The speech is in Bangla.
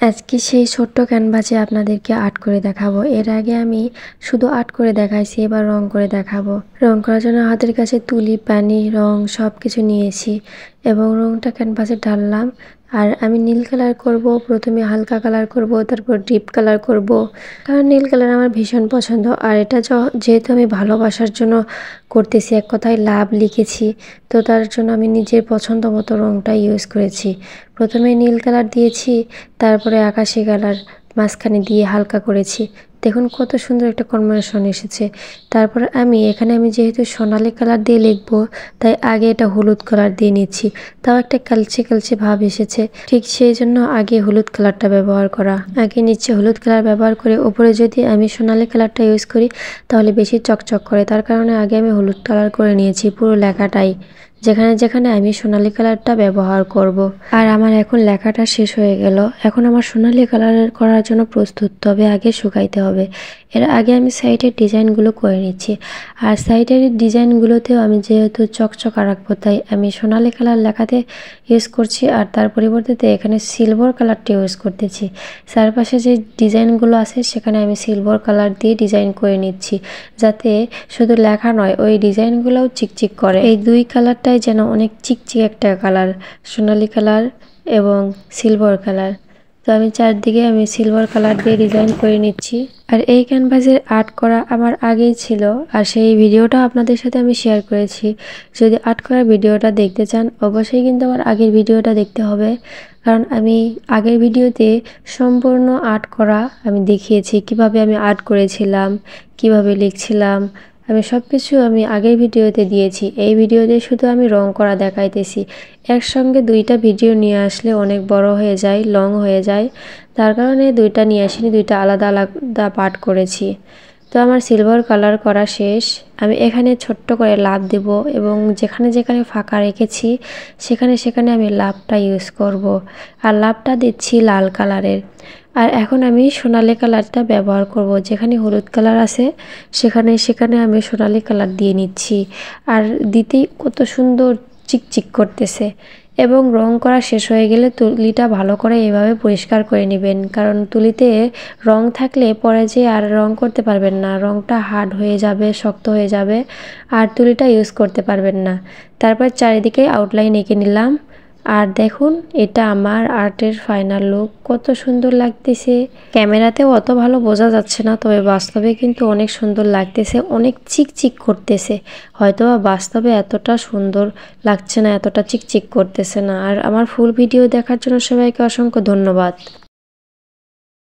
আজকে সেই ছোট্ট ক্যানভাসে আপনাদেরকে আর্ট করে দেখাবো। এর আগে আমি শুধু আর্ট করে দেখাইছি, এবার রং করে দেখাবো। রং করার জন্য হাতের কাছে তুলি, পানি, রং সব কিছু নিয়েছি এবং রংটা ক্যানভাসে ঢাললাম। আর আমি নীল কালার করব, প্রথমে হালকা কালার করব, তারপর ডিপ কালার করব, কারণ নীল কালার আমার ভীষণ পছন্দ। আর এটা যেহেতু আমি ভালোবাসার জন্য করতেছি, এক কথায় লাভ লিখেছি, তো তার জন্য আমি নিজের পছন্দ মতো রংটা ইউজ করেছি। প্রথমে নীল কালার দিয়েছি, তারপরে আকাশি কালার মাঝখানে দিয়ে হালকা করেছি। দেখুন কত সুন্দর একটা কম্বিনেশন এসেছে। তারপর আমি যেহেতু সোনালি কালার দিয়ে লিখবো, তাই আগে এটা হলুদ কালার দিয়ে নিচ্ছি। তাও একটা কালচে কালচে ভাব এসেছে, ঠিক সেই জন্য আগে হলুদ কালারটা ব্যবহার করা। আগে নিচে হলুদ কালার ব্যবহার করে ওপরে যদি আমি সোনালি কালারটা ইউজ করি তাহলে বেশি চকচক করে, তার কারণে আগে আমি হলুদ কালার করে নিয়েছি পুরো লেখাটাই, যেখানে যেখানে আমি সোনালি কালারটা ব্যবহার করব। আর আমার এখন লেখাটা শেষ হয়ে গেল। এখন আমার সোনালি কালার করার জন্য প্রস্তুত, তবে আগে শুকাইতে হবে। এর আগে আমি সাইডের ডিজাইনগুলো করে নিচ্ছি। আর সাইডের ডিজাইনগুলোতেও আমি যেহেতু চকচকা রাখবো, তাই আমি সোনালি কালার লেখাতে ইউজ করছি, আর তার পরিবর্তে এখানে সিলভার কালারটা ইউজ করতেছি। চারপাশে যে ডিজাইনগুলো আছে সেখানে আমি সিলভার কালার দিয়ে ডিজাইন করে নিচ্ছি, যাতে শুধু লেখা নয়, ওই ডিজাইনগুলোও চিকচিক করে। এই দুই কালারটাই যেন অনেক চিকচিক একটা কালার, সোনালি কালার এবং সিলভার কালার। তো আমি চারদিকে সিলভার কালার দিয়ে ডিজাইন করে নিচ্ছি। আর এই ক্যানভাসের আর্ট করা আমার আগেই ছিল, আর সেই ভিডিওটা আপনাদের সাথে আমি শেয়ার করেছি। যদি আর্ট করার ভিডিওটা দেখতে চান অবশ্যই কিন্তু আমার আগের ভিডিওটা দেখতে হবে, কারণ আমি আগের ভিডিওতে সম্পূর্ণ আর্ট করা আমি দেখিয়েছি, কিভাবে আমি আর্ট করেছিলাম, কিভাবে লিখছিলাম, আমি সব কিছু আগের ভিডিওতে দিয়েছি। এই ভিডিওতে শুধু আমি রং করা দেখাইতেছি। একসঙ্গে দুইটা ভিডিও নিয়ে আসলে অনেক বড় হয়ে যায়, লং হয়ে যায়, তার কারণে দুইটা নিয়ে আসিনি, দুইটা আলাদা আলাদা পার্ট করেছি। তো আমার সিলভার কালার করা শেষ। আমি এখানে ছোট্ট করে লাভ দেব এবং যেখানে যেখানে ফাঁকা রেখেছি সেখানে সেখানে আমি লাভটা ইউজ করব। আর লাভটা দিচ্ছি লাল কালারের। আর এখন আমি সোনালি কালারটা ব্যবহার করব, যেখানে হলুদ কালার আছে সেখানে সেখানে আমি সোনালি কালার দিয়ে নিচ্ছি। আর দিতেই কত সুন্দর চিকচিক করতেছে। এবং রং করা শেষ হয়ে গেলে তুলিটা ভালো করে এভাবে পরিষ্কার করে নেবেন, কারণ তুলিতে রং থাকলে পরে যে আর রং করতে পারবেন না, রংটা হার্ড হয়ে যাবে, শক্ত হয়ে যাবে, আর তুলিটা ইউজ করতে পারবেন না। তারপর চারিদিকে আউটলাইন এঁকে নিলাম। আর দেখুন এটা আমার আর্টের ফাইনাল লুক, কত সুন্দর লাগতেছে। ক্যামেরাতেও অত ভালো বোঝা যাচ্ছে না, তবে বাস্তবে কিন্তু অনেক সুন্দর লাগতেছে, অনেক চিকচিক করতেছে। হয়তোবা বাস্তবে এতটা সুন্দর লাগছে না, এতটা চিকচিক করতেছে না। আর আমার ফুল ভিডিও দেখার জন্য সবাইকে অসংখ্য ধন্যবাদ।